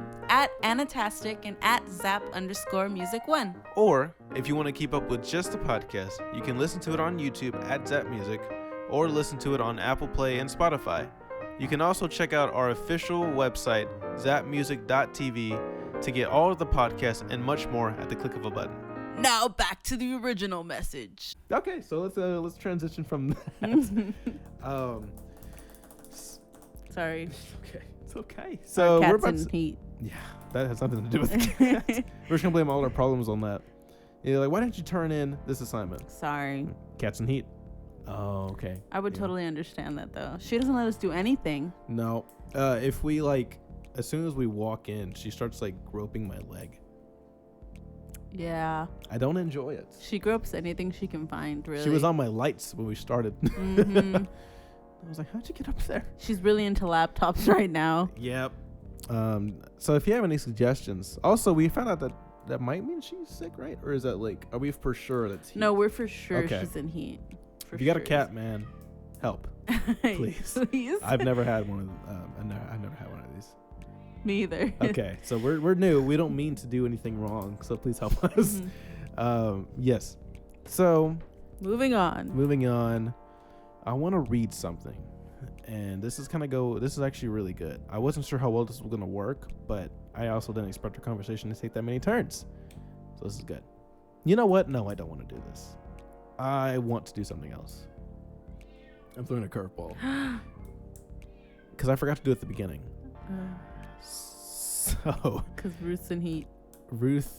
@Anatastic and @Zap_Music1. Or if you want to keep up with just the podcast, you can listen to it on YouTube @Zap Music or listen to it on Apple Play and Spotify. You can also check out our official website, zapmusic.tv, to get all of the podcasts and much more at the click of a button. Now back to the original message. Okay, so let's transition from that. Sorry. It's okay. So our we're cat's about in to, heat. yeah, that has nothing to do with the cats. We're just gonna blame all our problems on that. You're like, why didn't you turn in this assignment? Sorry. Cats in heat. Oh, okay. I would totally understand that though. She doesn't let us do anything. No. If we as soon as we walk in, she starts groping my leg. Yeah. I don't enjoy it. She gropes anything she can find, really. She was on my lights when we started. Mm-hmm. I was like, how'd you get up there? She's really into laptops right now. Yep. So if you have any suggestions, also we found out that might mean she's sick, right? Or is that are we for sure that's heat? No, we're for sure Okay. she's in heat. If you got a cat, man, help, please. Please. I've never had one of I've never had one of these. Me either. Okay, so we're new. We don't mean to do anything wrong, so please help us. Mm-hmm. Yes. So Moving on. I want to read something, and this is actually really good. I wasn't sure how well this was gonna work, but I also didn't expect our conversation to take that many turns. So this is good. You know what? No, I don't want to do this. I want to do something else. I'm throwing a curveball because I forgot to do it at the beginning. So, Because Ruth's in heat. Ruth.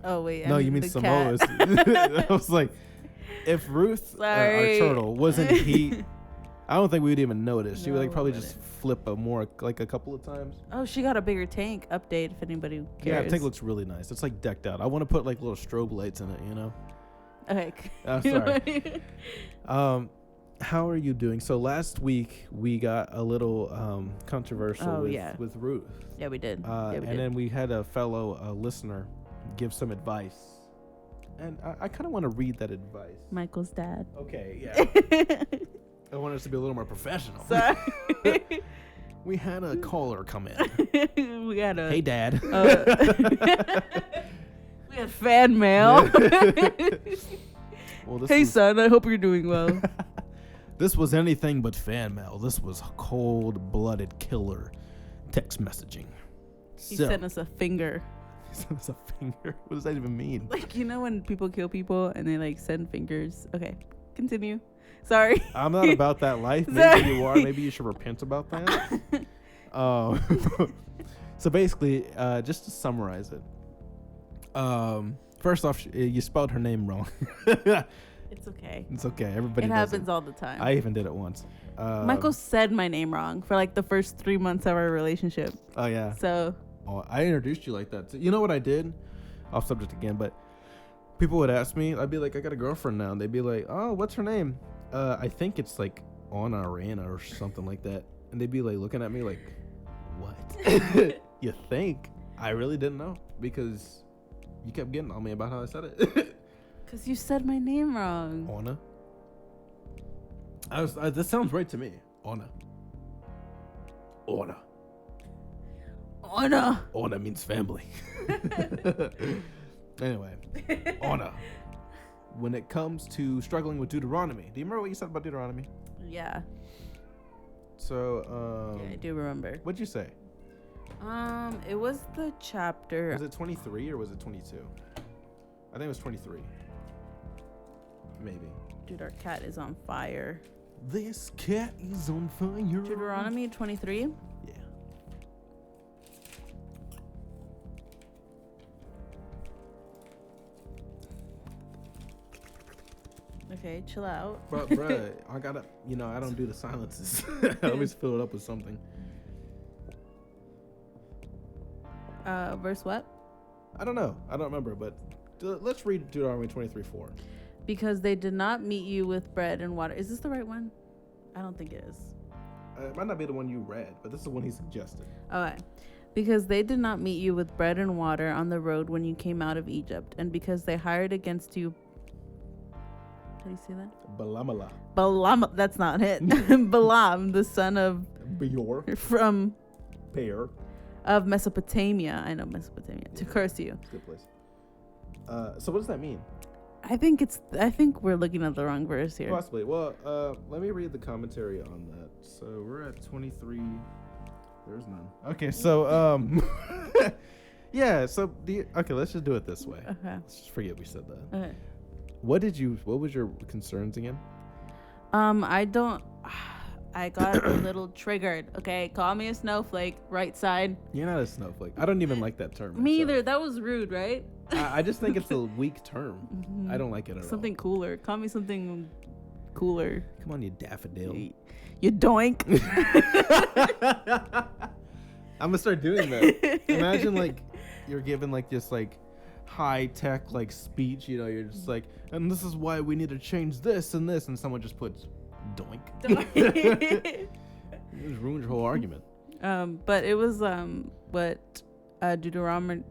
Oh, wait. No, you mean Samoa's. I was like, if Ruth, our turtle, was in heat, I don't think we would even notice. She would probably just flip a couple of times. Oh, she got a bigger tank. Update if anybody cares. Yeah, the tank looks really nice. It's decked out. I want to put little strobe lights in it, you know? Okay. Oh, sorry. How are you doing? So last week we got a little controversial with Ruth. Yeah, we did. Then we had a fellow listener give some advice. And I kind of want to read that advice. Michael's dad. Okay, yeah. I want us to be a little more professional. Sorry. We had a caller come in. We had a... Hey, Dad. We had fan mail. Well, hey, son, I hope you're doing well. This was anything but fan mail. This was cold-blooded killer text messaging. He sent us a finger. He sent us a finger? What does that even mean? When people kill people and they send fingers. Okay, continue. Sorry. I'm not about that life. Maybe you are. Maybe you should repent about that. So basically, just to summarize it. First off, you spelled her name wrong. It's okay. It's okay. Everybody It does happens all the time. I even did it once. Michael said my name wrong for the first 3 months of our relationship. Oh, yeah. So. Oh, I introduced you like that. So, you know what I did? Off subject again, but people would ask me, I'd be like, I got a girlfriend now. And they'd be like, oh, what's her name? I think it's Anna or Anna or something like that. And they'd be looking at me like, what? You think? I really didn't know because you kept getting on me about how I said it. Because you said my name wrong. Anna. This sounds right to me. Anna. Anna means family. Anyway, Anna. When it comes to struggling with Deuteronomy, do you remember what you said about Deuteronomy? Yeah. So, yeah, I do remember. What'd you say? It was the chapter. Was it 23 or was it 22? I think it was 23. Maybe. Dude, our cat is on fire. This cat is on fire. Deuteronomy 23? Yeah. Okay, chill out. Bruh, I gotta, I don't do the silences. I always fill it up with something. Verse what? I don't know. I don't remember, but let's read Deuteronomy 23:4. Because they did not meet you with bread and water. Is this the right one? I don't think it is. It might not be the one you read, but this is the one he suggested. Okay. Because they did not meet you with bread and water on the road when you came out of Egypt, and because they hired against you. How do you say that? Balaam. That's not it. Balaam, the son of Beor. From Peor. Of Mesopotamia. I know Mesopotamia. Yeah. To curse you. It's a good place. So what does that mean? I think we're looking at the wrong verse here. Possibly. Well, let me read the commentary on that. So we're at 23. There's none. Okay, so Yeah. So okay, let's just do it this way. Okay. Let's just forget we said that. Okay. What was your concerns again? I got a little triggered. Okay, call me a snowflake. Right side. You're not a snowflake. I don't even like that term. Me myself. either. That was rude, right? I just think it's a weak term. I don't like it at all. Something cooler. Call me something cooler. Come on, you daffodil. You doink. I'm gonna start doing that. Imagine like you're given like this like high tech like speech. You know, you're just like, and this is why we need to change this and this, and someone just puts doink. It just ruins your whole argument. But it was what Deuteronomy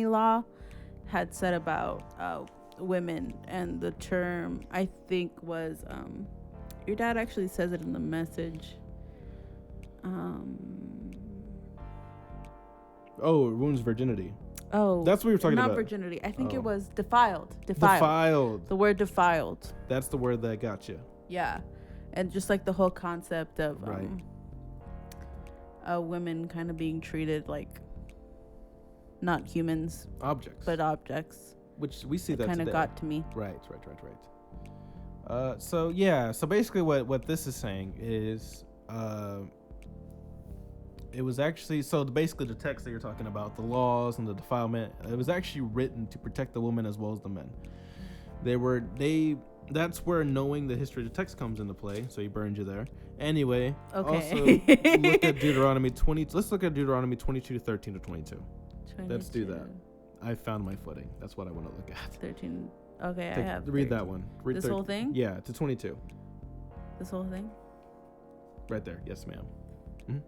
law had said about women, and the term I think was your dad actually says it in the message. Oh, it ruins virginity. Oh, that's what you're talking about. Not virginity. I think it was defiled. Defiled. The word defiled. That's the word that got you. Yeah, and just like the whole concept of right. Women kind of being treated like not humans, but objects. Which we see that kind of got to me. Right. So basically what this is saying is it was actually basically the text that you're talking about, the laws and the defilement, it was actually written to protect the woman as well as the men. That's where knowing the history of the text comes into play. So he burned you there. Anyway, okay. Also look at Deuteronomy 20. Let's look at Deuteronomy 22:13 to 22. Let's do that. I found my footing. That's what I want to look at. 13. Okay, I have. Read that one. Read this whole thing? Yeah, to 22. This whole thing? Right there. Yes, ma'am. Mm-hmm.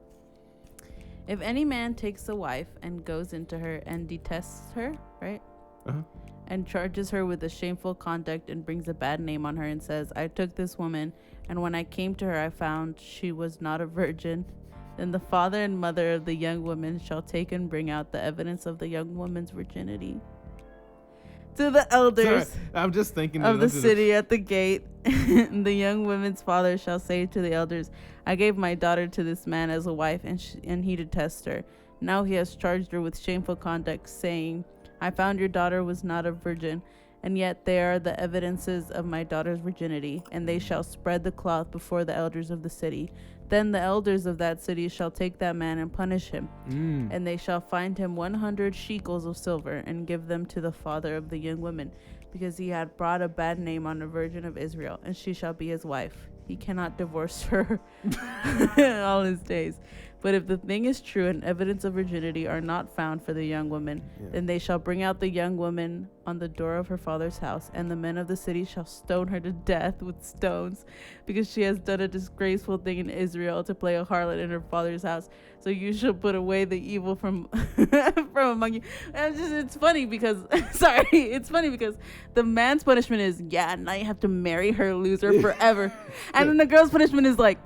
If any man takes a wife and goes into her and detests her, right? Uh-huh. And charges her with a shameful conduct and brings a bad name on her and says, I took this woman, and when I came to her I found she was not a virgin, then the father and mother of the young woman shall take and bring out the evidence of the young woman's virginity to the elders. Sorry, I'm just thinking of the city at the gate. The young woman's father shall say to the elders, I gave my daughter to this man as a wife, and he detests her. Now he has charged her with shameful conduct, saying, I found your daughter was not a virgin, and yet they are the evidences of my daughter's virginity, and they shall spread the cloth before the elders of the city. Then the elders of that city shall take that man and punish him, and they shall find him 100 shekels of silver and give them to the father of the young woman, because he had brought a bad name on the virgin of Israel, and she shall be his wife. He cannot divorce her all his days. But if the thing is true and evidence of virginity are not found for the young woman, then they shall bring out the young woman on the door of her father's house, and the men of the city shall stone her to death with stones, because she has done a disgraceful thing in Israel to play a harlot in her father's house. So you shall put away the evil from from among you. And it's funny because it's funny because the man's punishment is now you have to marry her, lose her forever, and then the girl's punishment is like,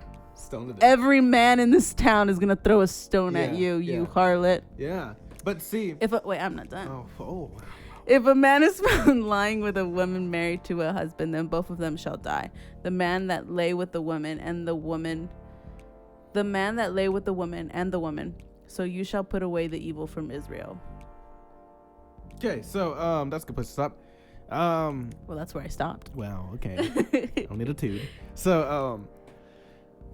every man in this town is gonna throw a stone at you, you harlot. Yeah, but see, I'm not done. Wow. If a man is found lying with a woman married to a husband, then both of them shall die. The man that lay with the woman and the woman. So you shall put away the evil from Israel. Okay, so that's a good place to stop. Well, that's where I stopped. Well, okay. I don't need a tune. So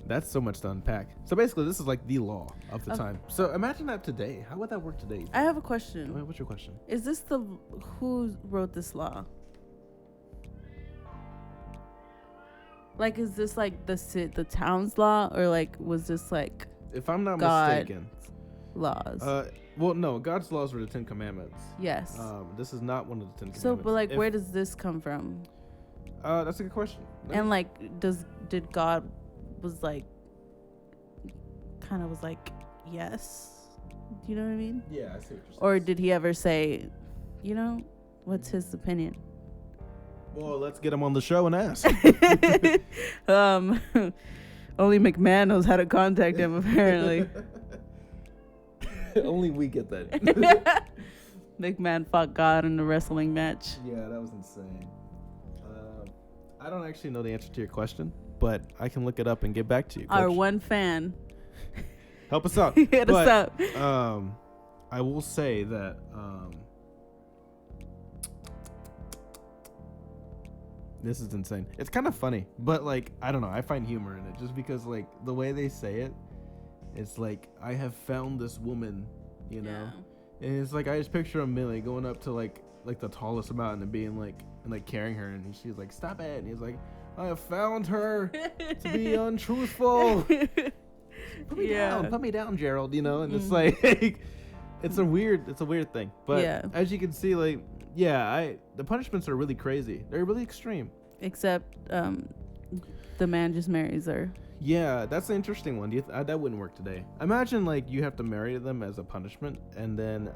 that's so much to unpack. So basically, this is like the law of the time. So imagine that today. How would that work today? I have a question. What's your question? Is this who wrote this law? Like, is this like the town's law, or like was this like? If I'm not God's mistaken, laws. Well, no, God's laws were the 10 Commandments. Yes. This is not one of the 10 Commandments. So, but like, where does this come from? That's a good question. And like, did God was like, kind of was like, yes? Do you know what I mean? Yeah, I see what you're saying. Or did he ever say, what's his opinion? Well, let's get him on the show and ask. Only McMahon knows how to contact him, apparently. Only we get that. McMahon fought God in a wrestling match. Yeah, that was insane. I don't actually know the answer to your question, but I can look it up and get back to you, Coach. Our one fan. Help us out. Hit us up. I will say that this is insane. It's kind of funny, but like I don't know. I find humor in it just because like the way they say it, it's like I have found this woman, you know, and it's like I just picture a Millie going up to like the tallest mountain and being like and like carrying her, and she's like, "Stop it!" And he's like, "I have found her to be untruthful." Put me down, Gerald. You know, and it's like it's a weird thing, but as you can see, like. Yeah, the punishments are really crazy. They're really extreme. Except the man just marries her. Yeah, that's the interesting one. That wouldn't work today. Imagine like you have to marry them as a punishment, and then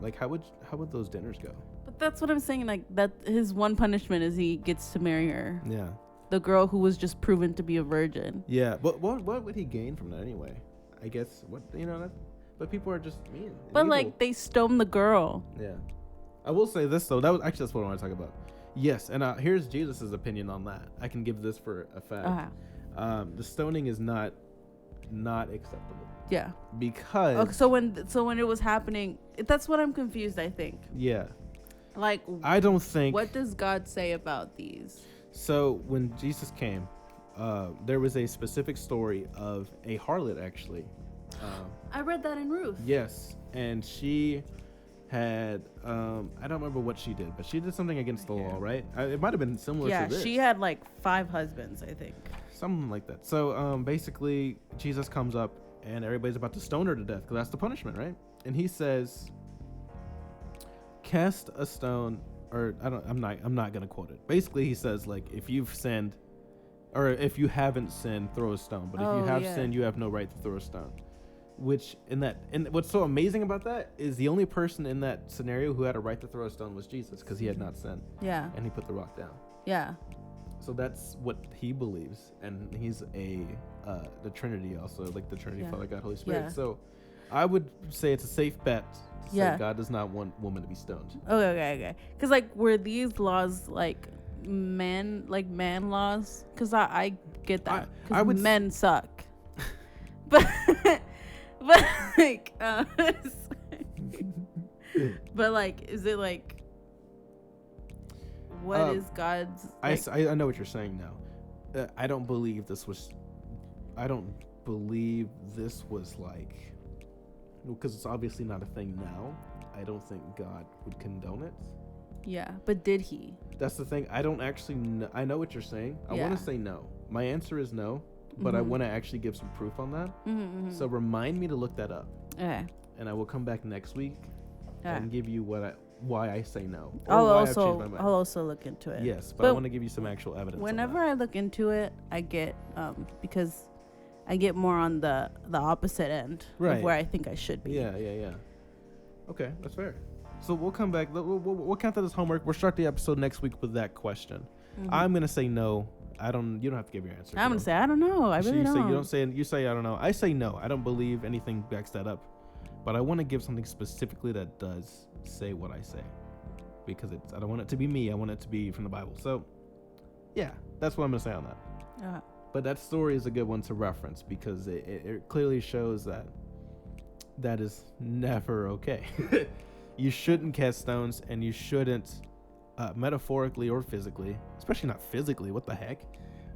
like how would those dinners go? But that's what I'm saying. Like that, his one punishment is he gets to marry her. Yeah. The girl who was just proven to be a virgin. Yeah, but what would he gain from that anyway? I guess but people are just mean. But evil. like they stoned the girl. Yeah. I will say this though. That's what I want to talk about. Yes, and here's Jesus's opinion on that. I can give this for a fact. The stoning is not acceptable. Yeah. Because so when it was happening, that's what I'm confused. I think. Yeah. Like I don't think. What does God say about these? So when Jesus came, there was a specific story of a harlot actually. I read that in Ruth. Yes, and she had I don't remember what she did, but she did something against the law, right? It might have been similar to this. Yeah, she had like 5 husbands, I think. Something like that. So basically Jesus comes up and everybody's about to stone her to death because that's the punishment, right? And he says, cast a stone, or I'm not gonna quote it. Basically he says like, if you've sinned, or if you haven't sinned, throw a stone, but if you have sinned, you have no right to throw a stone. Which and what's so amazing about that is the only person in that scenario who had a right to throw a stone was Jesus, because he had not sinned. Yeah. And he put the rock down. Yeah. So that's what he believes, and he's the Trinity also, like the Trinity, Father, God, Holy Spirit. Yeah. So I would say it's a safe bet to say God does not want women to be stoned. Okay. Because like were these laws like man laws? Because I get that. I would men suck. But like but like is it like what is God's like, I know what you're saying now. I don't believe this was like, because it's obviously not a thing now. I don't think God would condone it. Yeah, but did he? That's the thing. I don't actually know. I know what you're saying. I want to say no. My answer is no. But I want to actually give some proof on that. So remind me to look that up. Okay. And I will come back next week and give you why I say no. I'll also look into it. Yes, but I want to give you some actual evidence. Whenever I look into it, I get because I get more on the opposite end of where I think I should be. Yeah. Okay, that's fair. So we'll come back. We'll count that as homework. We'll start the episode next week with that question. I'm gonna say no. You don't have to give your answer. I'm gonna say I don't know. I really don't. You say I don't know. I say no. I don't believe anything backs that up. But I want to give something specifically that does say what I say, because I don't want it to be me. I want it to be from the Bible. So, yeah, that's what I'm gonna say on that. But that story is a good one to reference because it clearly shows that is never okay. You shouldn't cast stones, and you shouldn't. Metaphorically or physically, especially not physically, what the heck?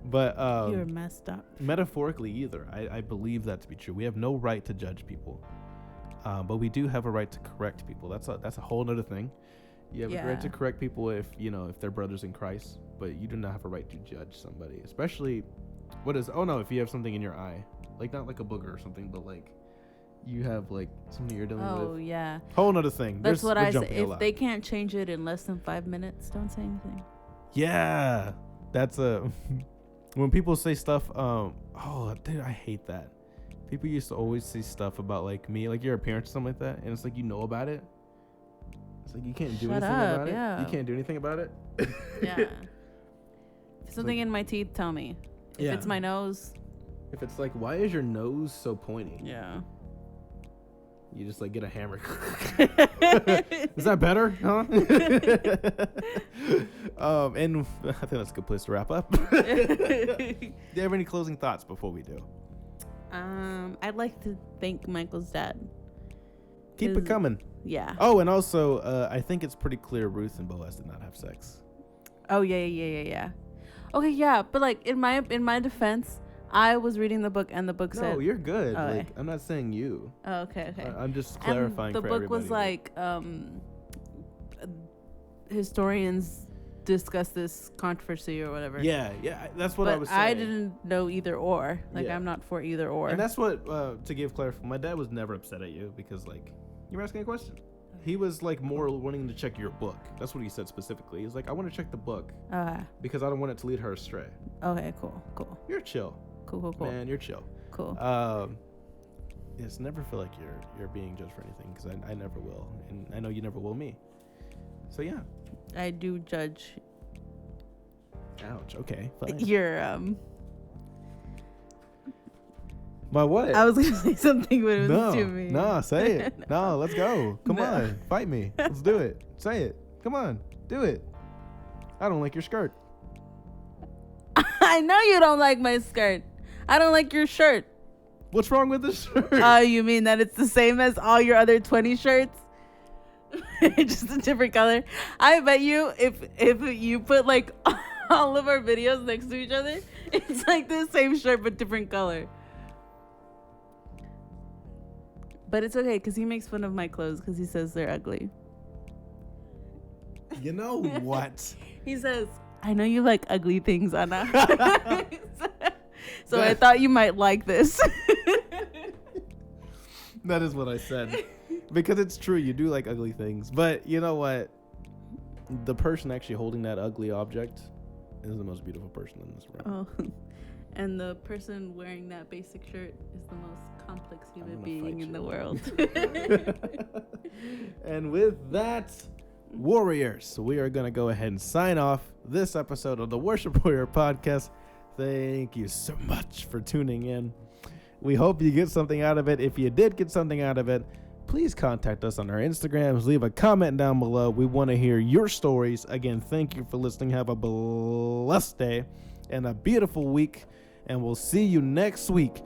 But you're messed up. Metaphorically either. I believe that to be true. We have no right to judge people, but we do have a right to correct people. That's a whole other thing. You have a right to correct people if they're brothers in Christ, but you do not have a right to judge somebody, especially if you have something in your eye, like not like a booger or something, but like you have like something you're dealing with. Oh yeah. Whole nother thing. That's what I say. If they can't change it in less than 5 minutes, don't say anything. Yeah. That's when people say stuff, dude, I hate that. People used to always say stuff about like me, like your appearance or something like that, and it's like you know about it. It's like you can't do anything about it. You can't do anything about it. Yeah. If something in my teeth, tell me. If it's my nose. If it's like, why is your nose so pointy? Yeah. You just like get a hammer. Is that better? Huh? And I think that's a good place to wrap up. Do you have any closing thoughts before we do? I'd like to thank Michael's dad. Keep it coming. Yeah. Oh, and also, I think it's pretty clear Ruth and Boaz did not have sex. Oh yeah. Okay, yeah, but like in my defense, I was reading the book and the book said. No, you're good. Okay. Like I'm not saying you. Oh, okay. I'm just clarifying. And the book was like, historians discuss this controversy or whatever. Yeah, that's what I was saying. I didn't know either or. Like I'm not for either or. And that's what to give clarification. My dad was never upset at you because like you were asking a question. He was like more wanting to check your book. That's what he said specifically. He's like, I want to check the book because I don't want it to lead her astray. Okay, cool. You're chill. Cool. Man, you're chill. Cool. Yes, never feel like you're being judged for anything because I never will, and I know you never will me. So yeah. I do judge. Ouch. Okay. Fine. Your My what? I was gonna say something, but it was too mean. No, say it. No, let's go. Come on, fight me. Let's do it. Say it. Come on, do it. I don't like your skirt. I know you don't like my skirt. I don't like your shirt. What's wrong with this shirt? Oh, you mean that it's the same as all your other 20 shirts? Just a different color. I bet you if you put like all of our videos next to each other, it's like the same shirt but different color. But it's okay because he makes fun of my clothes because he says they're ugly. You know what? He says, I know you like ugly things, Anna. So I thought you might like this. That is what I said. Because it's true, you do like ugly things. But you know what? The person actually holding that ugly object is the most beautiful person in this room. Oh. And the person wearing that basic shirt is the most complex human being in the world. And with that, warriors, we are going to go ahead and sign off this episode of the Worship Warrior Podcast. Thank you so much for tuning in. We hope you get something out of it. If you did get something out of it, please contact us on our Instagrams. Leave a comment down below. We want to hear your stories. Again, thank you for listening. Have a blessed day and a beautiful week. And we'll see you next week,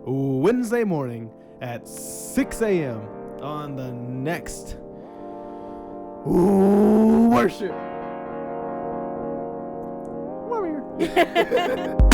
Wednesday morning at 6 a.m. on the next Worship Warrior.